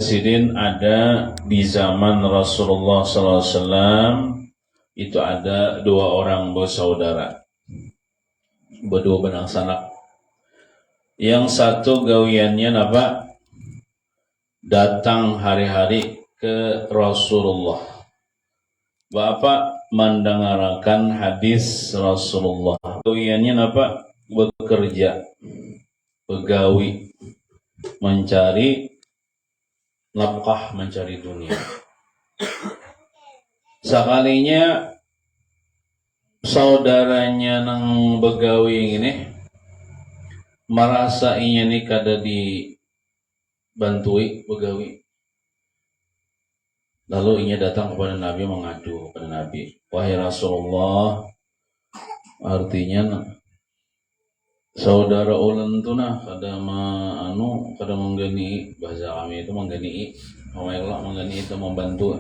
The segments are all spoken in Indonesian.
Presiden ada di zaman Rasulullah SAW itu ada 2 orang bersaudara, berdua benang sanak. Yang satu gawiannya apa? Datang hari-hari ke Rasulullah. Bapak mendengarkan hadis Rasulullah. Gawiannya apa? Bekerja, begawi, mencari nafkah, mencari dunia. Sekalinya saudaranya nang begawi ini merasa inya nih kada dibantui begawi. Lalu inya datang kepada Nabi, mengadu kepada Nabi, wahai Rasulullah, artinya saudara ulun tu nah kada menggani, bahasa kami itu menggani, menggani itu membantu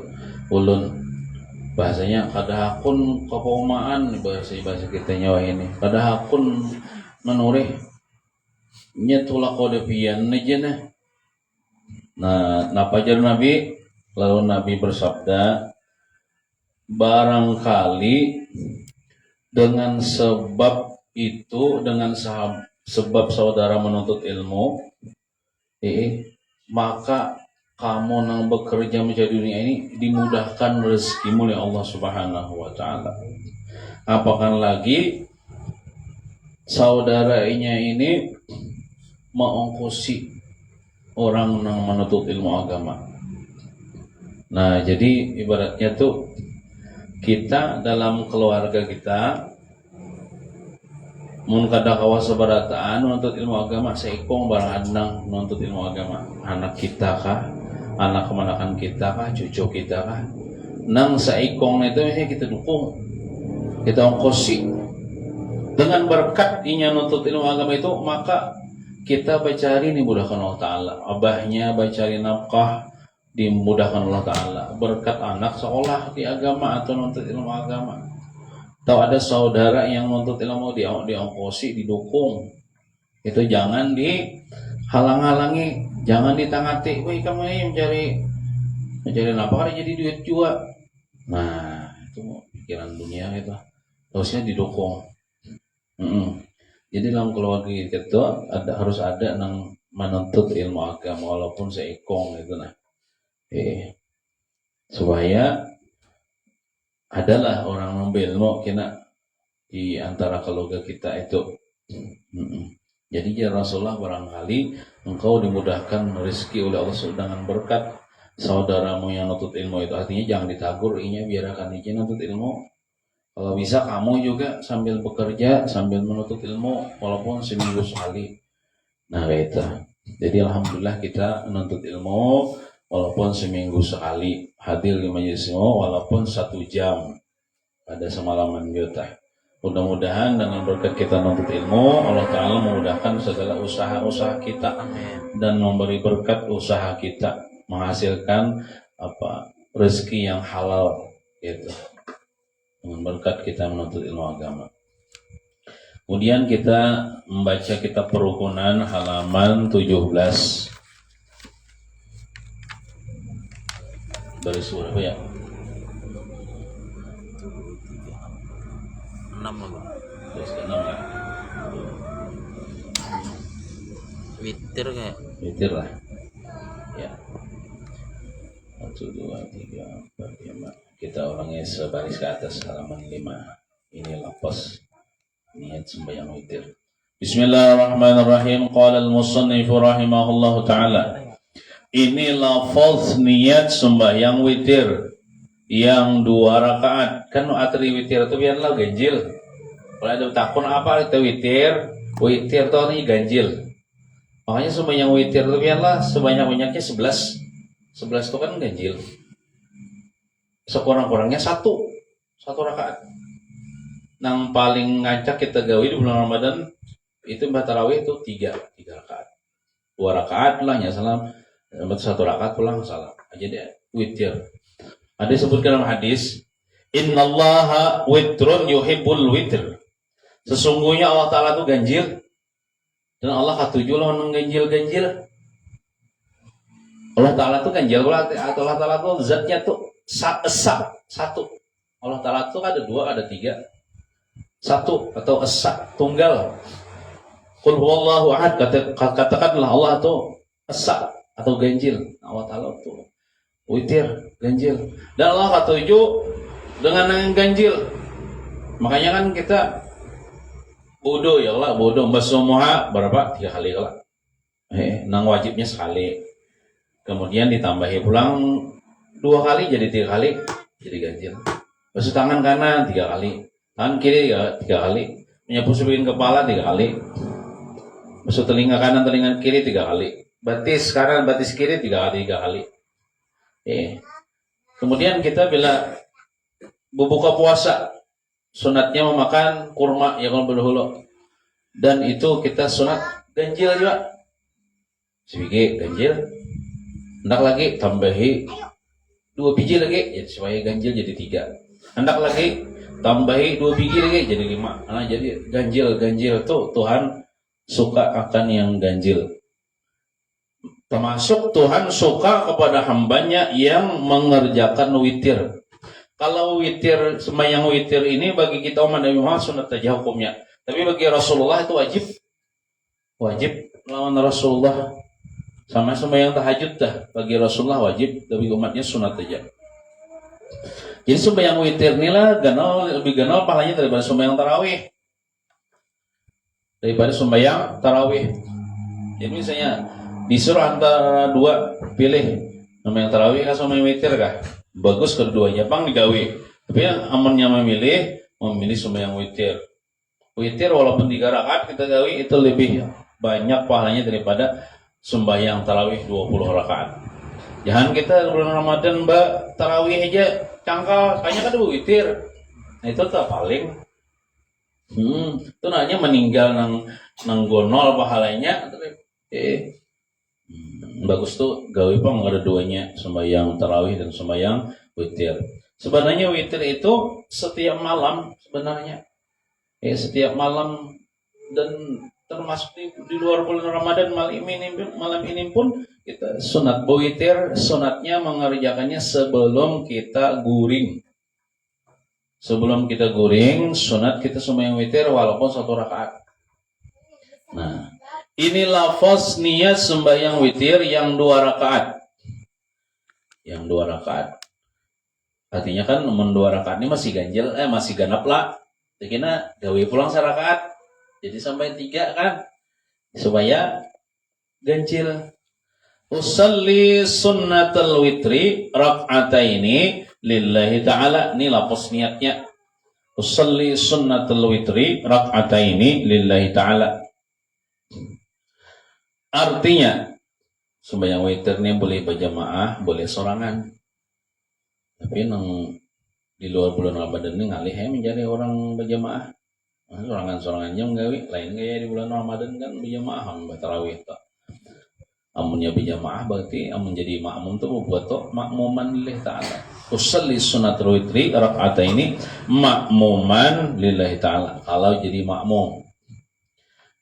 ulun. Bahasanya kada hakun kepaumaan, bahasa kita nyawa ini kada hakun menurih nya tulak kode pian aja nah. Napa jar Nabi? Lalu Nabi bersabda, barangkali dengan sebab itu, dengan sebab saudara menuntut ilmu, maka kamu yang bekerja mencari dunia ini dimudahkan rezekimu oleh Allah Subhanahu wa Ta'ala. Apakah lagi saudaranya ini mengongkosi orang yang menuntut ilmu agama. Nah, jadi ibaratnya tuh kita dalam keluarga kita mun kada kawa sabarataan menuntut ilmu agama, seikong barang adnang menuntut ilmu agama, anak kita kah, anak keponakan kita kah, cucu kita kah, nang seikong itu misalnya kita dukung, kita ongkosi. Dengan berkat inya nuntut ilmu agama itu, maka kita bacari dimudahkan Allah Ta'ala. Abahnya bacari nafkah dimudahkan Allah Ta'ala. Berkat anak sekolah di agama atau nuntut ilmu agama. Atau ada saudara yang nuntut ilmu diongkosi, didukung. Itu jangan dihalang-halangi, jangan ditangati. Wih, kamu ini mencari nafkah jadi duit juga. Nah, itu pikiran dunia itu. Terusnya didukung. Jadi dalam keluarga itu harus ada yang menuntut ilmu agama walaupun seikong itu nah. Supaya adalah orang ngambil ilmu kena di antara keluarga kita itu. Jadi ya Rasulullah, barangkali engkau dimudahkan rezeki oleh Allah dengan berkat saudaramu yang nuntut ilmu itu. Artinya jangan ditagur, inya biarkan izin nuntut ilmu. Kalau bisa kamu juga sambil bekerja, sambil menuntut ilmu walaupun seminggu sekali. Nah itu. Jadi alhamdulillah kita menuntut ilmu walaupun seminggu sekali, hadir di majelis ilmu walaupun 1 jam pada semalaman kita. Mudah-mudahan dengan berkat kita menuntut ilmu, Allah Ta'ala memudahkan segala usaha-usaha kita. Amin. Dan memberi berkat usaha kita, menghasilkan rezeki yang halal gitu. Dengan berkat kita menuntut ilmu agama. Kemudian kita membaca kitab Perukunan halaman 17. Baris berapa ya? 6 lah. Baris ke-6 ya? Witir kayak? Witir lah. Ya. 1, 2, 3, 4, 5. Kita orangnya sebaris ke atas halaman 5. Ini lafaz niat sembahyang witir. Bismillahirrahmanirrahim. Qala al-musannif rahimahullahu ta'ala. Ini lafaz niat sembahyang witir yang 2 rakaat. Kan atri witir itu biarlah ganjil. Kalau ada takun apa itu witir? Witir itu artinya ganjil. Makanya sembahyang witir itu biarlah sebanyak-banyaknya 11. 11 itu kan ganjil. Sekurang-kurangnya 1 rakaat. Nang paling ngacak kita gawi di bulan Ramadan itu tarawih itu 3 rakaat. 2 rakaat pulangnya salam, 1 rakaat pulang salam. Jadi witir. Ada disebutkan dalam hadis, innallaha witrun yuhibbul witr. Sesungguhnya Allah Ta'ala itu ganjil. Dan Allah katuju lawan ganjil-ganjil. Allah Ta'ala tuh ganjil. Allah Ta'ala tuh zatnya tuh esa, satu. Allah Ta'ala tuh ada dua, ada tiga. Satu atau esa, tunggal. Qul huwallahu ahad, katakanlah Allah tuh esa atau ganjil. Allah Ta'ala tuh witir, ganjil. Dan Allah ketuju dengan yang ganjil. Makanya kan kita bodoh ya Allah, bodoh mbasumaha berapa? 3 kali lah. Nang wajibnya sekali. Kemudian ditambahi pulang 2 kali jadi 3 kali, jadi ganjil. Basuh tangan kanan 3 kali, tangan kiri ya 3 kali, menyapu samping kepala 3 kali, basuh telinga kanan telinga kiri 3 kali, batis kanan batis kiri 3 kali. Kemudian kita bila berbuka puasa, sunatnya memakan kurma yang berhulu, dan itu kita sunat ganjil juga, sedikit ganjil. Hendak lagi tambahi 2 biji lagi, jadi supaya ganjil jadi 3. Hendak lagi tambahi 2 biji lagi jadi 5. Nah, jadi ganjil tuh Tuhan suka akan yang ganjil. Termasuk Tuhan suka kepada hambanya yang mengerjakan witir. Kalau witir, sembahyang witir ini bagi kita umat Nabi Muhammad sunat saja hukumnya. Tapi bagi Rasulullah itu wajib. Wajib lawan Rasulullah. Sama sembahyang tahajud dah, bagi Rasulullah wajib, tapi umatnya sunat aja. Jadi sembahyang witir inilah lebih ganal pahalanya daripada sembahyang tarawih. Jadi misalnya disuruh antara 2, pilih sembahyang tarawih kah sembahyang witir kah? Bagus keduanya, pang digawe. Tapi yang amannya memilih sembahyang witir. Witir walaupun 3 rakaat kita gawe itu lebih banyak pahalanya daripada sembahyang tarawih 20 rakaat. Jangan kita bulan Ramadan tarawih aja cangkal, kayaknya kan witir. Nah itu tak paling. Itu namanya meninggal nang gonol pahalanya. Bagus tuh gawe pang ada duanya, sembahyang tarawih dan sembahyang witir. Sebenarnya witir itu setiap malam sebenarnya. Setiap malam dan termasuk di luar bulan Ramadan malam ini pun kita sunat witir, sunatnya mengerjakannya sebelum kita guring. Sebelum kita guring, sunat kita sembahyang witir walaupun 1 rakaat. Nah, ini lafaz niat sembahyang witir yang 2 rakaat. Yang 2 rakaat. Artinya kan 2 rakaat ini masih ganjil, masih ganap lah. Kira gawe pulang 1 rakaat. Jadi sampai 3 kan, supaya ganjil. Usalli sunnatul witri rak'ataini lillahi ta'ala. Ini lafaz niatnya. Usalli sunnatul witri rak'ataini lillahi ta'ala. Artinya, sembahyang witir ini boleh berjamaah, boleh sorangan. Tapi di luar bulan Ramadan ini ngalih menjadi orang berjamaah. Sorangan jam gawe lain gaya di bulan Ramadan kan berjamaah tarawih tak. Amunnya berjamaah berarti amun jadi makmum tuh buat makmuman lillahi ta'ala. Usalli sunnatul witri rak'ataini makmuman lillahi ta'ala. Kalau jadi makmum.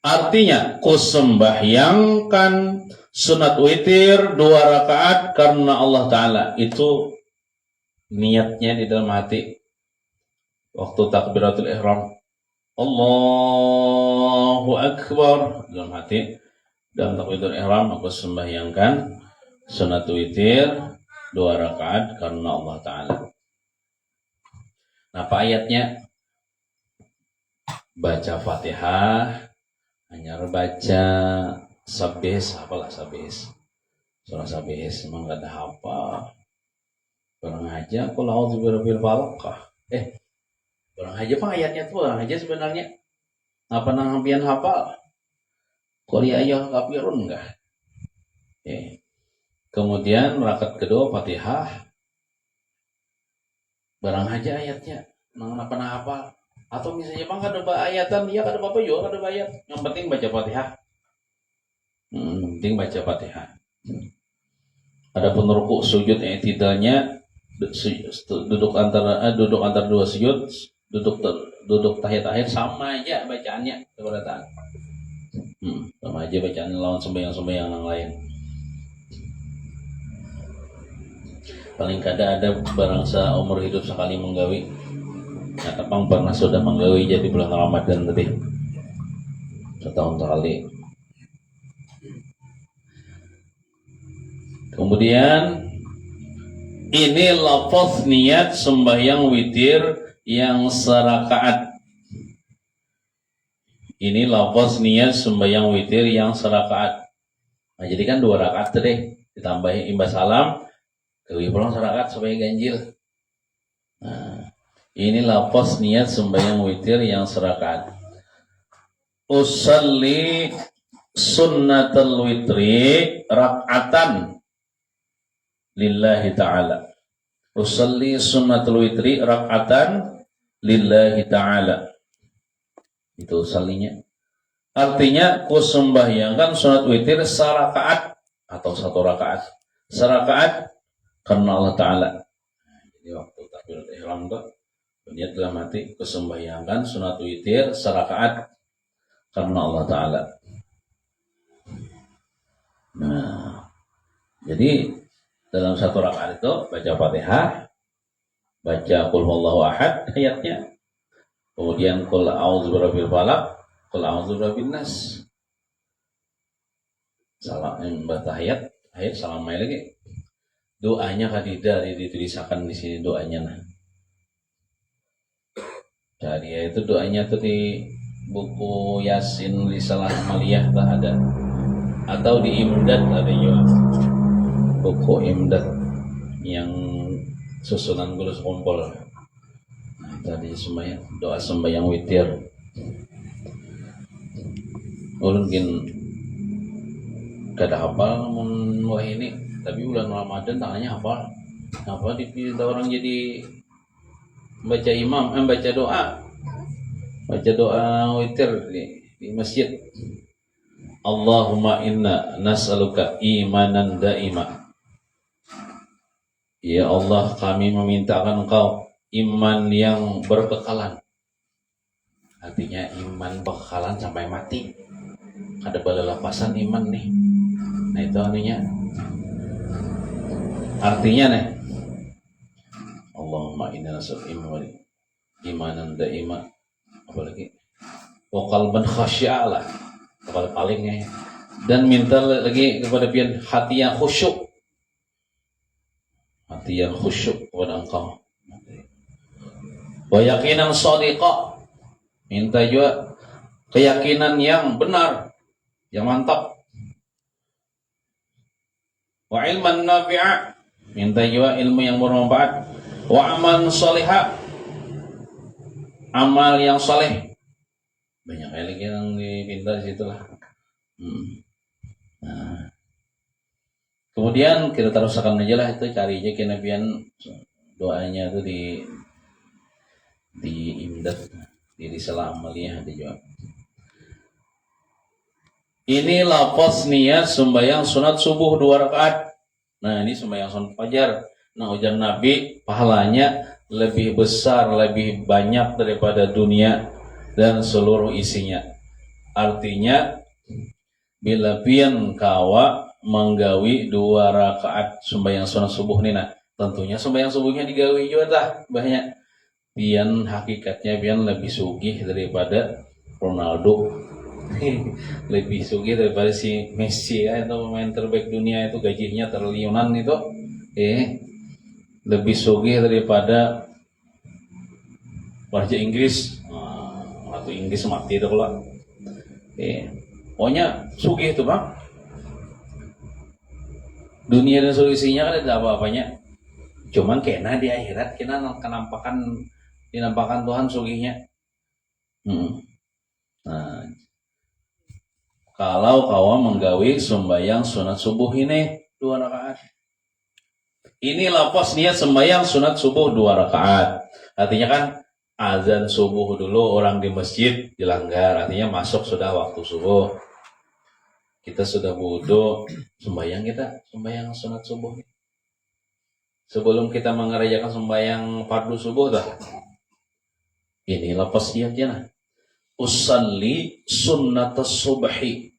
Artinya kusembahyangkan sunat witir 2 rakaat karena Allah Ta'ala. Itu niatnya di dalam hati. Waktu takbiratul ihram. Allahu Akbar dalam hati. Dalam takbiratul ihram aku sembahyangkan sunat witir 2 rakaat karena Allah Ta'ala. Nah, apa ayatnya? Baca Fatihah, hanya baca sabihis, apalah sabihis. Surah sabihis memang gak ada hafal. Orang aja qul a'udzu birabbil falaq. Orang aja Pak ayatnya tuh orang aja sebenarnya. Apa nangbian hafal? Qul ya ayyuhal kafirun enggak? Kemudian rakaat kedua Fatihah. Barang aja ayatnya. Nang apa hafal? Atau misalnya Bang kada ayatan, dia kada apa yo kada ayat. Yang penting baca Fatihah. Penting baca Fatihah. Adapun ruku' sujud i'tidalnya duduk antara 2 sujud, duduk tahiyat akhir sama aja bacaannya keberatan. Sama aja bacaannya lawan sembahyang yang lain. paling kada ada barang seumur hidup sekali menggawi. Nah, Tapang pernah sudah menggawi jadi bulan Ramadan tadi setahun sekali. Kemudian ini lafaz niat sembahyang witir yang serakaat. Ini lafaz niat sembahyang witir yang serakaat. Nah, jadi kan 2 rakaat tadi ditambahin imbas salam, kewi pulang serakaat supaya ganjil. Nah, ini lafaz niat sembahyang witir yang serakaat. Usalli sunnatul witri rak'atan lillahi ta'ala. Usalli sunnatul witri rak'atan lillahi ta'ala. Itu usallinya. Artinya kusembahyangkan sunat witir serakaat atau 1 rakaat. Serakaat karena Allah Ta'ala. Jadi waktu takbiratul ihram itu niat dalam hati kusembahyangkan sunat witir serakaat karena Allah Ta'ala. Nah, jadi dalam 1 rakaat itu baca Fatihah, baca Qul huwallahu ahad ayatnya, kemudian Qul a'udzu birabbil falaq, Qul a'udzu birabbin nas. Salam membaca ayat salam lagi. Doanya kadida ditulisakan di sini doanya nah. Jadi itu doanya tuh di buku Yasin Risalah Amaliyah tak ada. Atau di Imdad ada juga. Buku Imdad yang susunan gulus kompol. Nah, tadi sembahyang doa sembahyang witir. Mungkin kada hafal namun wah ini, tapi bulan Ramadan tangannya hafal. Apa dipilih orang jadi baca baca doa witir di masjid. Allahumma inna nas'aluka imanan daima. Ya Allah, kami memintakan Engkau iman yang berkekalan. Artinya iman berkekalan sampai mati. Ada balalapasan iman nih. Nah itu artinya nih. Allahumma inna nas'aluka imanan daima. Apalagi wa qalban khasyi'ah palingnya. Dan minta lagi kepada pian hati yang khusyuk. Hati yang khusyuk kepada Engkau. Wa yaqinan shadiqah. Minta juga keyakinan yang benar, yang mantap. Wa ilman nafi'a. Minta juga ilmu yang bermanfaat. Wa amal salihah. Amal yang saleh. Banyak lagi yang dipinta di situ lah. Nah. Kemudian kita teruskan aja lah itu, cari aja kenabian doanya itu di Imdad, di Risalah Amaliyah ada juga. Ini lafaz niat sembahyang sunat subuh 2 rakaat. Nah, ini sembahyang sunat fajar. Nah, ujar Nabi pahalanya lebih besar, lebih banyak daripada dunia dan seluruh isinya. Artinya bila pian kawa menggawi 2 rakaat sembahyang sunat subuh nih, nah tentunya sembahyang subuhnya digawi juga dah banyak. Pian hakikatnya pian lebih sugih daripada Ronaldo. Lebih sugih daripada si Messi ya, itu pemain terbaik dunia itu, gajinya triliunan itu. Lebih sugih daripada Raja Inggris. Ratu Inggris mati itu kalau. Pokoknya sugih itu bang. Dunia dan solusinya kan ada apa-apanya. Cuman kena di akhirat kena dinampakan Tuhan sugihnya. Nah, kalau kawan menggawi sembahyang sunat subuh ini 2 rakaat. Ini lafaz niat sembahyang sunat subuh 2 rakaat. Artinya kan azan subuh dulu orang di masjid dilanggar. Artinya masuk sudah waktu subuh. Kita sudah wudu, sembahyang sunat subuh. Sebelum kita mengerjakan sembahyang fardu subuh dah. Ini lafaz niatnya nah. Usalli sunnatas subhi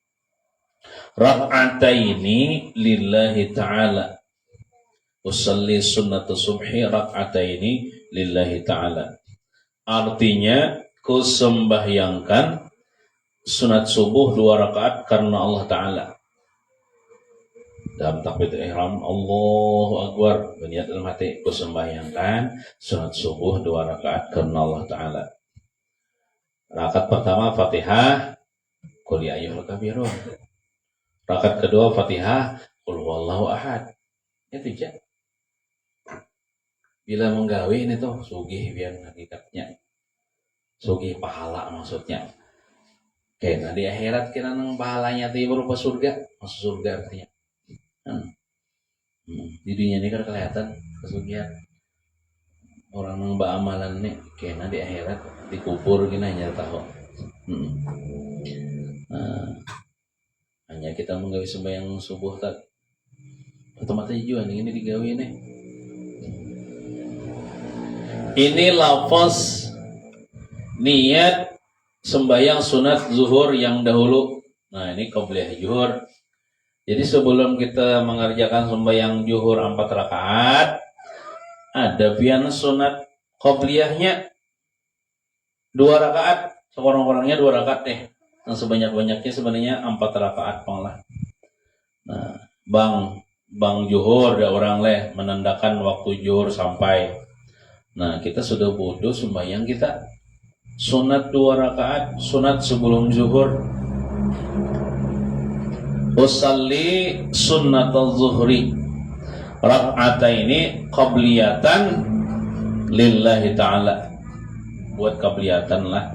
rak'ataini lillahi ta'ala. usalli sunnata subhi rak'ataini lillahi ta'ala. Artinya, ku sembahyangkan sunat subuh 2 rakaat karena Allah Ta'ala. Dalam takbiratul ihram, Allahu Akbar, berniat dalam hati, ku sembahyangkan sunat subuh 2 rakaat karena Allah Ta'ala. Rakaat pertama Fatihah, qul ya ayyuhal kafirun. Rakaat kedua Fatihah, qul huwallahu ahad. Itu aja. Bila menggawe ini tuh sugih biar hakikatnya. Sugih pahala maksudnya. Kena di akhirat kira nang pahalanya itu berupa surga, masuk surga artinya. Di dunia ini kan kelihatan kesugihan. Orang nang amalan nih kena di akhirat dikubur kena hanya tahu. Hanya kita menggawe sembahyang subuh tak otomatis juga ini digawe nih. Ini lafaz niat sembahyang sunat zuhur yang dahulu. Nah ini qobliyah zuhur. Jadi sebelum kita mengerjakan sembahyang zuhur 4 rakaat, ada pian sunat qobliyahnya 2 rakaat. Sekurang-kurangnya 2 rakaat deh. Yang sebanyak-banyaknya sebenarnya 4 rakaat panglah. Nah, bang zuhur ada orang leh menandakan waktu zuhur sampai. Nah, kita sudah bodoh sembahyang kita sunat 2 rakaat, sunat sebelum zuhur. Usalli sunnatal zuhri rak'ataini qabliyatan lillahi ta'ala. Buat qabliyatan lah.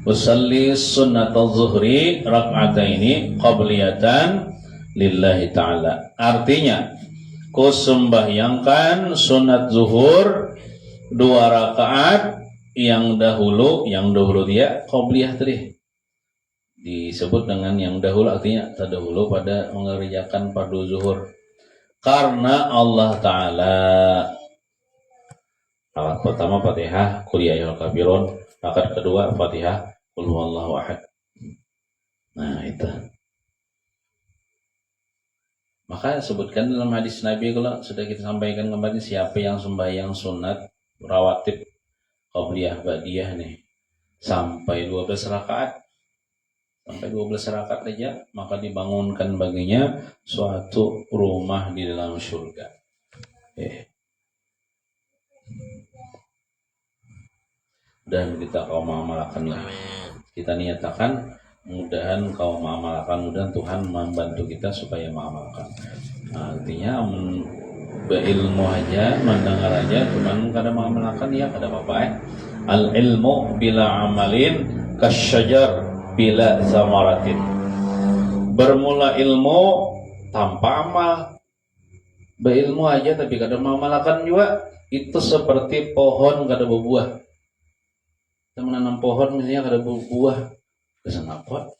Usalli sunnatal zuhri rak'ataini qabliyatan lillahi ta'ala. Artinya, ku sembahyangkan sunat zuhur 2 rakaat yang dahulu dia qabliyah tadi. Disebut dengan yang dahulu artinya terdahulu pada mengerjakan fardu zuhur. Karena Allah Ta'ala. Rakaat pertama Fatihah, qul ya ayyuhal kafirun. Rakaat kedua Fatihah, qul huwallahu ahad. Nah itu. Maka sebutkan dalam hadis Nabi kalau sudah kita sampaikan kemarin, siapa yang sembahyang sunat rawatib qabliyah ba'diyah nih sampai 12 rakaat. Sampai 12 rakaat aja, maka dibangunkan baginya suatu rumah di dalam surga. Dan kita kau mengamalkanlah. Kita niatakan, mudahan kau mengamalkan, mudahan Tuhan membantu kita supaya mengamalkan. Nah, artinya berilmu aja, mendengar aja, cuman kada mengamalkan ya kada apa-apa. Al ilmu bila amalin kasyajar bila zamaratin. Bermula ilmu tanpa amal. Berilmu aja tapi kada mengamalkan juga, itu seperti pohon kada berbuah. Kita menanam pohon misalnya kada berbuah, kesan apa?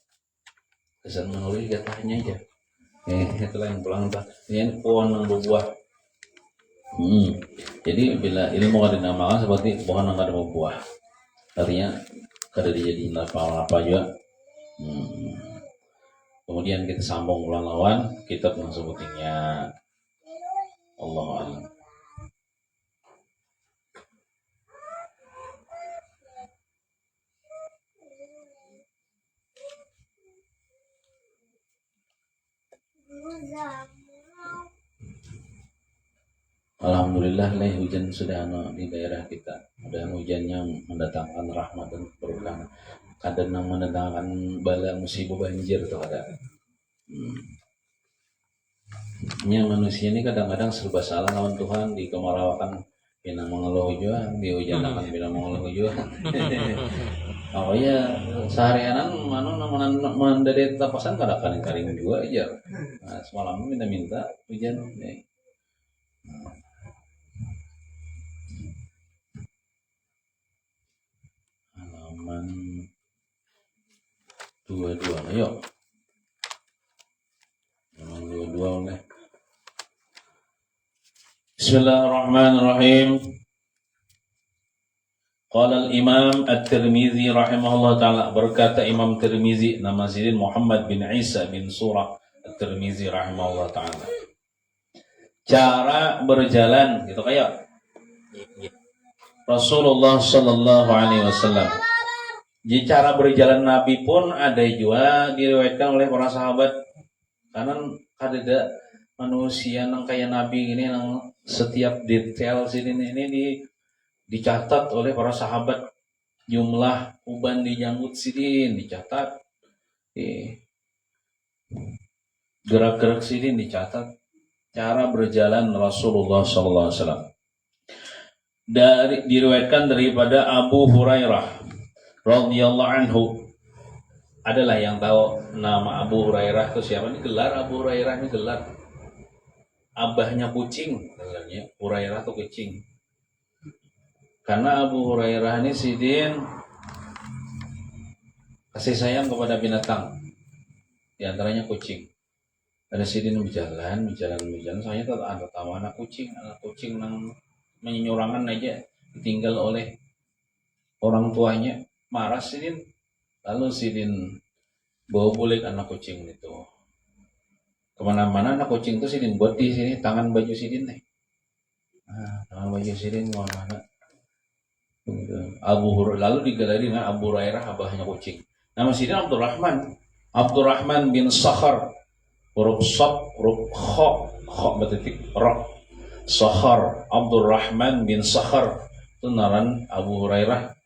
Kesan menulis gatahnya aja. Itulah yang pulang tak. Ini pohon yang berbuah. Jadi bila ilmu kada dinamakan seperti pohon yang kada berbuah. Artinya kada dijadiin apa-apa juga. Kemudian kita sambung ulang lawan kitab yang sebutnya. Allahu a'lam. Alhamdulillah lah hujan sudah di daerah kita. Ada hujan yang mendatangkan rahmat dan keberkahan. Kadang yang mendatangkan bala musibah banjir tuh ada. Yang manusia ini kadang-kadang serba salah lawan Tuhan, di kemarawakan bina mengeluh juga, di hujan akan bina mengeluh juga. Oh ya seharianan mana dari tapasan kadang-kadang karing juga aja. Nah, semalam minta hujan nih. Halaman 22 ayo. Halaman 22 oleh. Bismillahirrahmanirrahim. Qala al-Imam At-Tirmizi rahimahullah ta'ala, berkata Imam Tirmizi, nama Sidin Muhammad bin Isa bin Surah At-Tirmizi rahimahullah ta'ala. cara berjalan gitu kayak Rasulullah Sallallahu Alaihi Wasallam. Jadi cara berjalan Nabi pun ada juga diriwayatkan oleh para sahabat. Karena ada manusia yang kayak Nabi ini yang setiap detail sini ini dicatat oleh para sahabat. Jumlah uban di janggut sidin dicatat. Gerak-gerak sidin dicatat. Cara berjalan Rasulullah Sallallahu Alaihi Wasallam. Diriwayatkan daripada Abu Hurairah radhiyallahu anhu. Adalah yang tahu nama Abu Hurairah itu siapa? Ini gelar Abu Hurairah, ini gelar abahnya kucing katanya. Hurairah itu kucing. Karena Abu Hurairah ini sidin kasih sayang kepada binatang. Di antaranya kucing. Ada sidin berjalan. Saya tetap ada tahu anak kucing yang menyurangan aja ditinggal oleh orang tuanya. Marah sidin, lalu sidin bawa bulik anak kucing itu kemana-mana. Anak kucing itu sidin buat di sini tangan baju sidin nih. Tangan baju sidin kemana-mana. Lalu digelari dengan Abu Hurairah abahnya kucing. Nama sidin Abdurrahman bin Sakhar, huruf Sad, huruf Kha bertitik Ra, Sakhar, Abdurrahman bin Sakhar itu naran Abu Hurairah.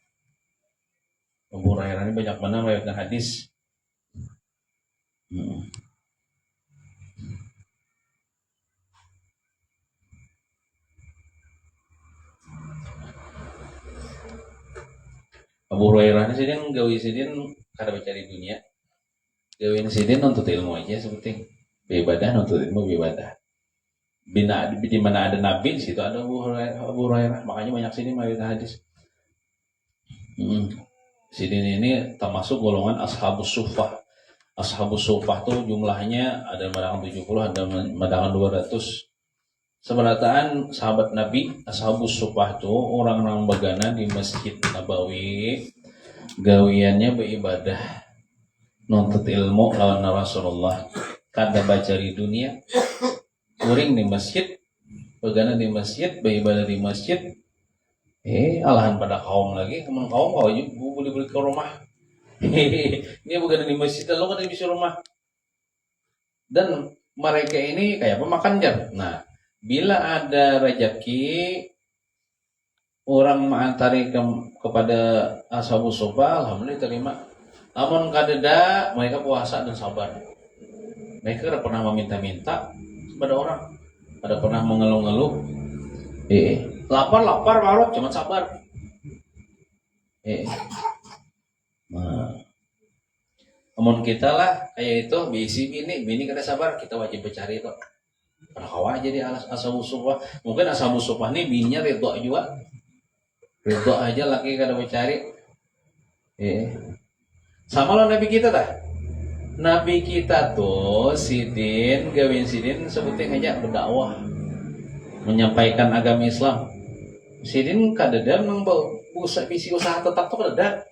Abu Hurairah ini banyak mana meriwayatkan hadis. Abu Hurairah ini sidin gawi sidin kada mencari dunia. Gawi sidin untuk ilmu aja seperti beribadah untuk ilmu beribadah. Di mana ada Nabi di situ ada Abu Hurairah. Makanya banyak sidin meriwayatkan hadis. Sidin ini termasuk golongan Ashabus Suffah. Ashabus Suffah tuh jumlahnya ada madangan 70, ada madangan 200. Seberataan sahabat Nabi, Ashabus Suffah tuh orang-orang bagana di Masjid Nabawi, gawiannya beribadah, nuntut ilmu lawan Rasulullah. Kada baca di dunia, uring di masjid, bagana di masjid, beribadah di masjid. Alahan pada kaum lagi, teman kaum kau boleh ke rumah. Ini bukan di masjid, lo kan di rumah. Dan mereka ini kayak pemakan jam. Nah, bila ada rezeki orang mengantari kepada Ashabus Suffah, alhamdulillah terima. Namun kadeda mereka puasa dan sabar. Mereka tidak pernah meminta-minta kepada orang, tidak pernah mengeluh-ngeluh. Lapar marah cuma sabar. Nah, namun kita lah kayak itu bini kada sabar, kita wajib mencari itu. Karena kawa jadi Ashabus Suffah. Mungkin Ashabus Suffah ini bininya ridho juga. Ridho aja laki kada mencari. Sama lo Nabi kita dah. Nabi kita tuh sidin gawin sidin sebutin aja berdakwah, menyampaikan agama Islam. Sidin kadeda nang visi usaha tetap tuh kadeda.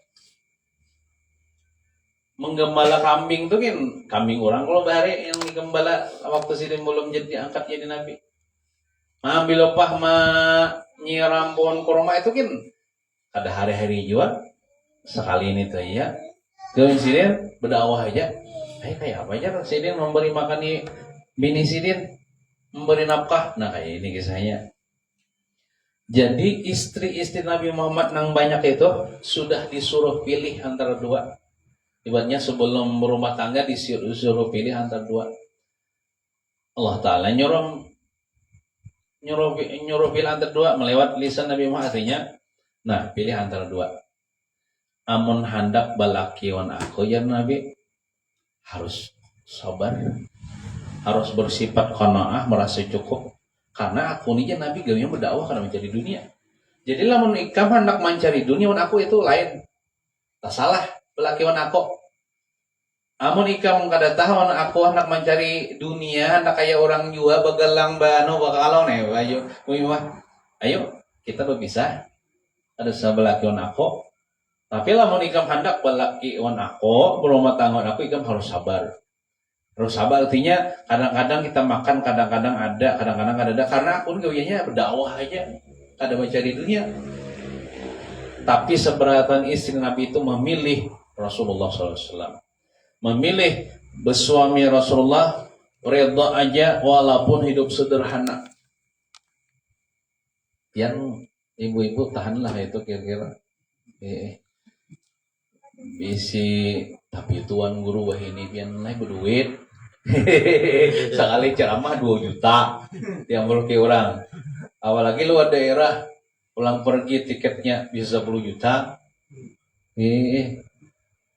Menggembala kambing tuh kan kambing orang kalau bahari yang digembala waktu sidin belum jadi angkat jadi nabi. Ambil opah nyiram pohon kurma itu kan ada hari-hari juga sekali ini tuh ya. Gawin sidin berdakwah aja. Kayak apa aja sidin memberi makan nih bini sidin, memberi nafkah. Nah kayak ini kisahnya. Jadi istri-istri Nabi Muhammad nang banyak itu sudah disuruh pilih antara dua. Ibaratnya sebelum berumah tangga disuruh pilih antara dua. Allah Ta'ala nyuruh pilih antara dua melewat lisan Nabi Muhammad artinya. Nah pilih antara dua. Amun hendak balakiwan aku ya Nabi harus sabar, harus bersifat qanaah, merasa cukup. Karena aku ni Nabi gawanya berdakwah karena mencari dunia. Jadi lamun ikam hendak mencari dunia wan aku itu lain. Tak salah balakiwan aku. Amun ikam kada tahu aku hendak mencari dunia, hendak kayak orang jua begalang bano bakalon ayo kita berpisah. Ada sebalakiwan aku. Tapi lamun ikam hendak balaki wan aku, berumah tangga aku ikam harus sabar. Rusaba artinya kadang-kadang kita makan, kadang-kadang ada, kadang-kadang ada. Karena akun gawiannya berdakwah aja, kada mencari dunia. Tapi seberatan istri Nabi itu memilih Rasulullah SAW, memilih bersuami Rasulullah, redha aja walaupun hidup sederhana. Yang ibu-ibu tahanlah itu kira-kira. Bisi tapi tuan guru wah ini pian naik berduit. Sekali ceramah 2 juta yang perlu ke orang. Apalagi luar daerah pulang pergi tiketnya bisa 10 juta.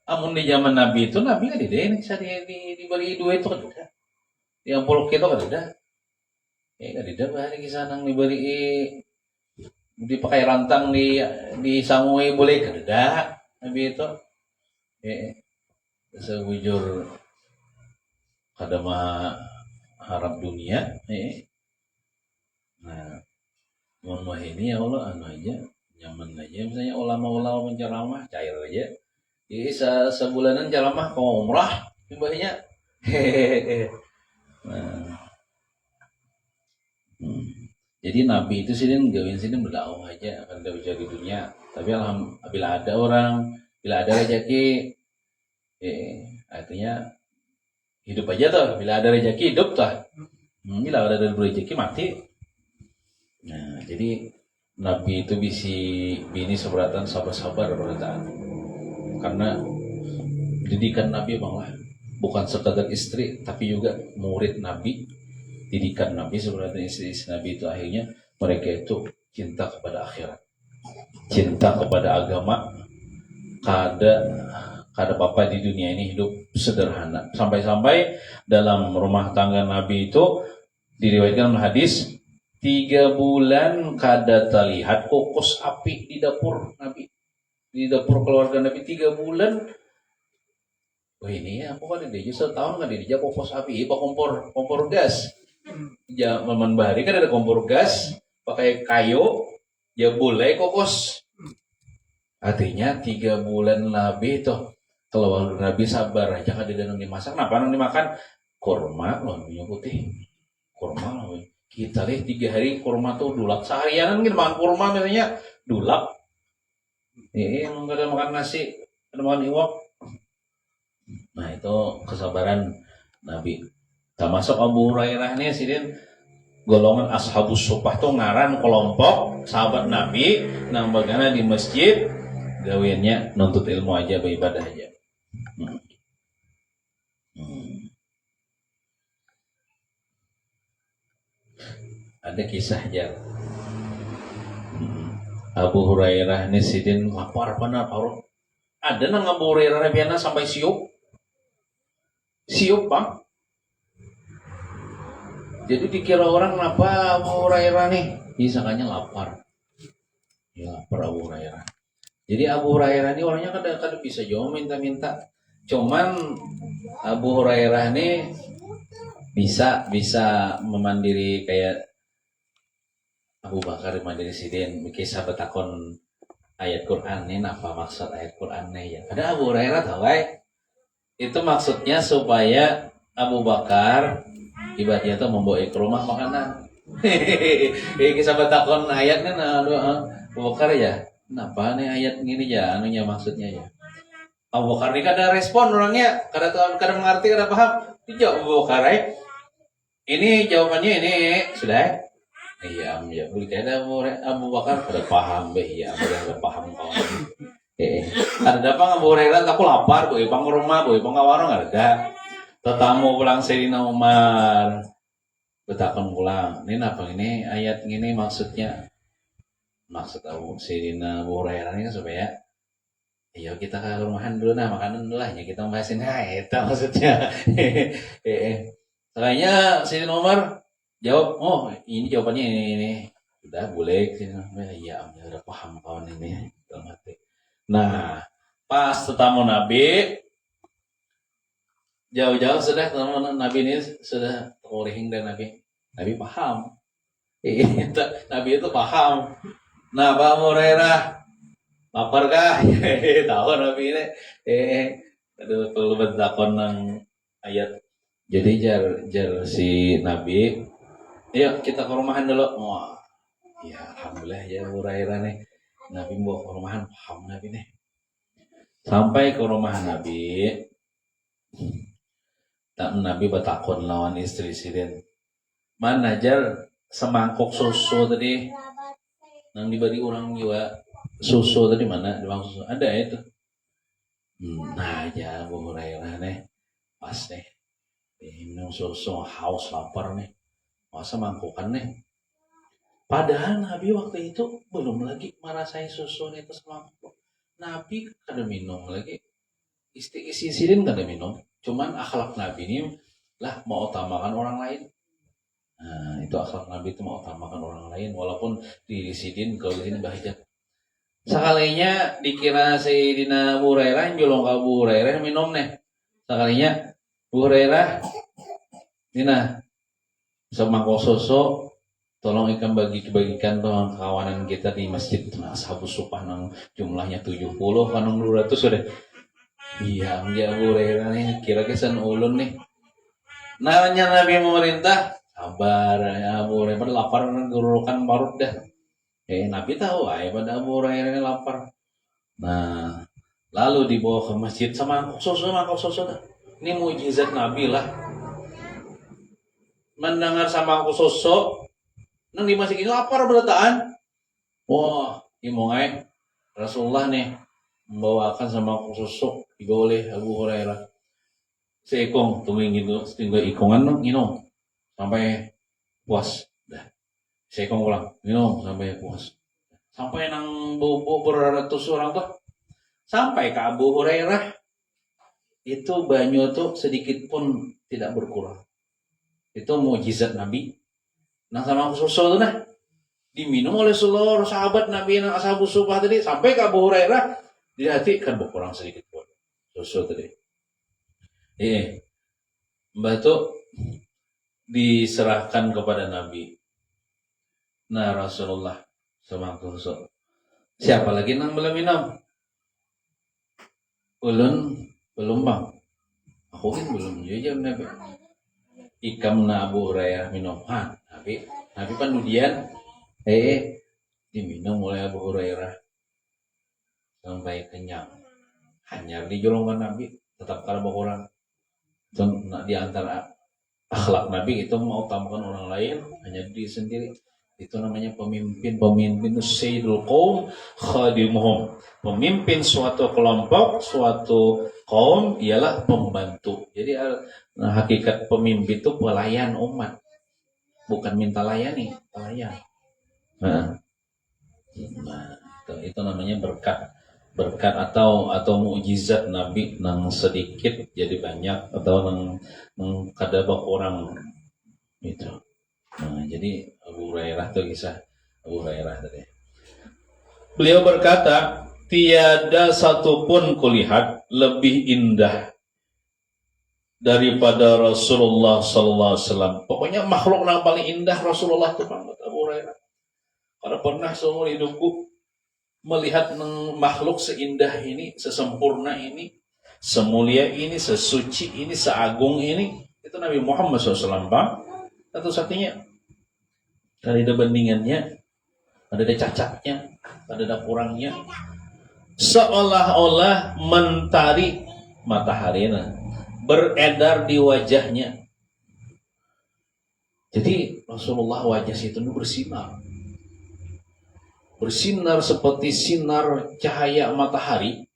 Amun di zaman Nabi itu Nabi nggak bisa diberi duit itu kan tidak. Yang perlu kita kan tidak. Nggak tidak bahari kisah nang diberi dipakai rantang di sangui boleh kan tidak. Nabi itu sebujur kada mah harap dunia. Nah, mohon mah ini ya Allah anu aja nyaman aja. Misalnya ulama-ulama menceramah cair aja. Jadi sebulanan ceramah ke umrah ibaratnya. Nah, jadi Nabi itu sih gawin sini berdakwah aja akan gak bisa di dunia. Tapi alhamdulillah ada orang, bila ada rezeki, artinya hidup aja tuh. Bila ada rezeki hidup tuh. Bila ada rezeki mati. Nah, jadi Nabi itu bini seberatan sabar-sabar berataan. Karena didikan Nabi banglah bukan sekadar istri, tapi juga murid Nabi. Didikan Nabi seberatan istri Nabi itu akhirnya mereka itu cinta kepada akhirat, cinta kepada agama. Kada apa di dunia ini hidup sederhana. Sampai-sampai dalam rumah tangga Nabi itu diriwayatkan hadis 3 bulan kada terlihat kokos api di dapur Nabi. Di dapur keluarga Nabi 3 bulan. Oh ini apa kan dia setahun kan dia kokos api, kompor gas. Zaman bahari kan ada kompor gas, pakai kayu, ya boleh kokos. Artinya 3 bulan lebih tuh keluarga Nabi sabar aja kan dia dimasak. Kenapa nang dimakan? Kurma loh minyak putih. Kurma loh. Kita lihat 3 hari kurma tuh dulak. Seharian kan makan kurma misalnya dulak. Yang gak ada makan nasi, ada makan iwak. Nah itu kesabaran Nabi. Termasuk Abu Hurairah nih sidin golongan ashabus suffah tuh ngaran kelompok sahabat Nabi nang bagana di masjid gawiannya nuntut ilmu aja, beribadah aja. Ada kisah aja. Abu Hurairah nih sidin lapar benar orang. Ada nang Abu Hurairah biana sampai siup bang. Jadi dikira orang kenapa Abu Hurairah nih? Disangkanya lapar. Ya lapar Abu Hurairah. Jadi Abu Hurairah ini orangnya kadang-kadang bisa jauh minta-minta. Cuman Abu Hurairah ini bisa memandiri kayak Abu Bakar mandiri sidin. Kisah betakon ayat Quran ini apa maksud ayat Quran nih ya? Ada Abu Hurairah tahu itu maksudnya supaya Abu Bakar ibaratnya tuh membawa ke rumah makanan. Kisah betakon ayatnya Abu Bakar ya. Kenapa nih ayat gini ya anunya maksudnya ya. Abu Bakar ini kada respon orangnya, kada mengerti, kada paham. Dijawab Abu Bakar ini jawabannya ini sudah. Iya, boleh kada Abu Bakar kada paham be ya, kada paham kau. Ada apa Abu Hurairah aku lapar, boy pang rumah, boy pang warung ada. Tetamu pulang Sayyidina Umar. Betakon pulang. Ini apa ini ayat ini maksudnya? Maksud Sayyidina Abu Hurairah ini supaya ayo kita ke rumahan dulu makanan dulu lah ya kita bahasin itu maksudnya. Makanya Sayyidina Umar jawab, oh ini jawabannya ini. Sudah boleh Sayyidina Umar, ya udah paham kawan ini. Nah, pas tetamu Nabi jauh-jauh sudah tetamu Nabi ini sudah terorihing dan Nabi paham. Nabi itu paham. Nah, Pak Hurairah lapar kah? Tahu Nabi ini. Aduh perlu bertakon nang ayat Jadi jar si Nabi, yuk kita ke rumahan dulu. Wah, ya alhamdulillah ya Abu Hurairah nih. Nabi bawa ke rumahan, paham Nabi nih. Sampai ke rumahan Nabi, tak Nabi bertakon lawan istri sidin. Mana jar semangkok susu tadi, yang diberi orang juga susu tadi mana? Di susu ada itu. Nah ya Abu Hurairah nih, pas nih. Minum susu haus lapar nih, masa mangkukan nih. Padahal Nabi waktu itu belum lagi merasai susu itu semangkuk. Nabi kada minum lagi, isi sidin kada minum. Cuman akhlak Nabi ini lah mau utamakan orang lain. Nah itu akhlak Nabi itu mau utamakan orang lain, walaupun di sidin kalau di sini bahaya. Sekalinya dikira Sayyidina Abu Hurairah nyolong ke Abu Hurairah minum nih. Sekalinya Abu Hurairah Nina semangkok susu tolong ikan bagikan tolong kawanan kita di masjid Ashabus Suffah nang jumlahnya 70 kanong 200 sudah. Iya, Abu Hurairah nih kira kesan ulun nih. Nanya Nabi memerintah, sabar ya Abu Hurairah lapar gurukan parut dah. Nabi tahu pada Abu Hurairah ini lapar. Nah, lalu dibawa ke masjid semangkok susu. Ini mujizat Nabi lah. Mendengar sama aku sosok nang dimasukin lapar berataan. Wah, imongai Rasulullah nih membawakan sama aku sosok dibawa oleh Abu Hurairah. Seikong tungguin gitu, tinggal ikongan nang minum sampai puas. Dah. Seikong pulang minum sampai puas. Sampai nang bobo beratus orang tuh sampai ke Abu Hurairah itu banyu tuh sedikit pun tidak berkurang. Itu mukjizat Nabi. Nah sama susu itu nah diminum oleh seluruh sahabat Nabi yang Ashabus Suffah tadi sampai ke Abu Hurairah di hati kan berkurang sedikit pun susu tadi. Mbak itu diserahkan kepada Nabi. Nah Rasulullah sama susu. Siapa lagi yang belum minum? Belum bang. Aku kan belum jujur Nabi. Ikam na Abu Hurairah minum. Nabi pandudian diminum oleh Abu Hurairah sampai kenyang. Hanya dijolongkan Nabi tetap kalau berkurang. Itu di antara akhlak Nabi itu mengutamakan orang lain hanya diri sendiri. Itu namanya pemimpin Sayyidul Qaum khadimuhum. Pemimpin suatu kelompok, suatu kaum ialah pembantu. Jadi hakikat pemimpin itu pelayan umat. Bukan minta layani, pelayan. Nah itu namanya berkat atau mukjizat Nabi nang sedikit jadi banyak atau nang kada orang itu. Nah, jadi Abu Hurairah itu kisah Abu Hurairah tadi. Beliau berkata, tiada satupun kulihat lebih indah daripada Rasulullah Sallallahu Alaihi Wasallam. Pokoknya makhluk yang paling indah Rasulullah itu Abu Hurairah. Karena pernah seumur hidupku melihat makhluk seindah ini, sesempurna ini, semulia ini, sesuci ini, seagung ini, itu Nabi Muhammad SAW. Satu-satunya. Kalau ada bandingannya, ada cacatnya, ada kurangnya. Seolah-olah mentari matahari beredar di wajahnya. Jadi Rasulullah wajah situ bersinar seperti sinar cahaya matahari,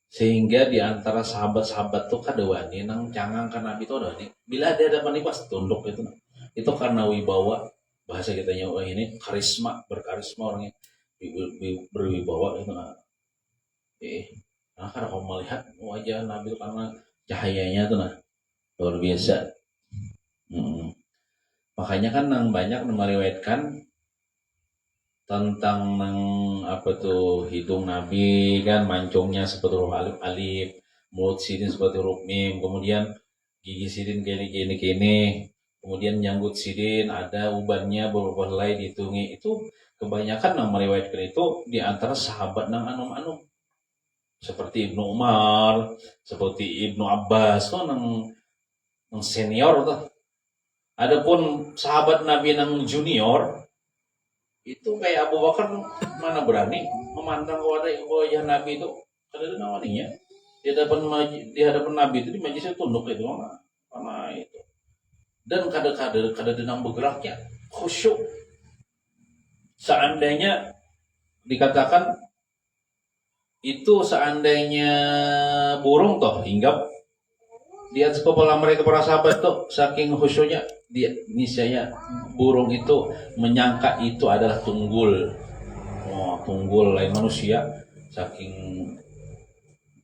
sehingga di antara sahabat-sahabat tuh kada wani nang cangang kan Nabi itu ada nih. Bila ada depan pas tunduk itu karena wibawa, bahasa kita nyawa ini karisma, berkarisma orangnya berwibawa itu. Nah karena kau melihat wajah Nabi itu karena cahayanya tuh luar biasa. Makanya kan nang banyak meriwayatkan tentang hidung Nabi kan mancungnya seperti huruf alif, mulut sidin seperti huruf mim, kemudian gigi sidin gini, kemudian nyanggut sidin ada ubannya beberapa helai dihitungi. Itu kebanyakan yang meriwayatkan itu di antara sahabat nang anum-anum seperti Ibnu Umar, seperti Ibnu Abbas tuh nang yang senior tuh. Adapun sahabat Nabi yang junior itu kayak Abu Bakar mana berani memandang wajah Nabi itu ada namanya di hadapan Nabi itu di majelis tunduk itu mana itu. Dan kada denang bergeraknya khusyuk. Seandainya dikatakan itu seandainya burung toh hinggap di atas kepala mereka para sahabat tuh saking khusyuknya dia niscaya burung itu menyangka itu adalah tunggul. Tunggul lain manusia saking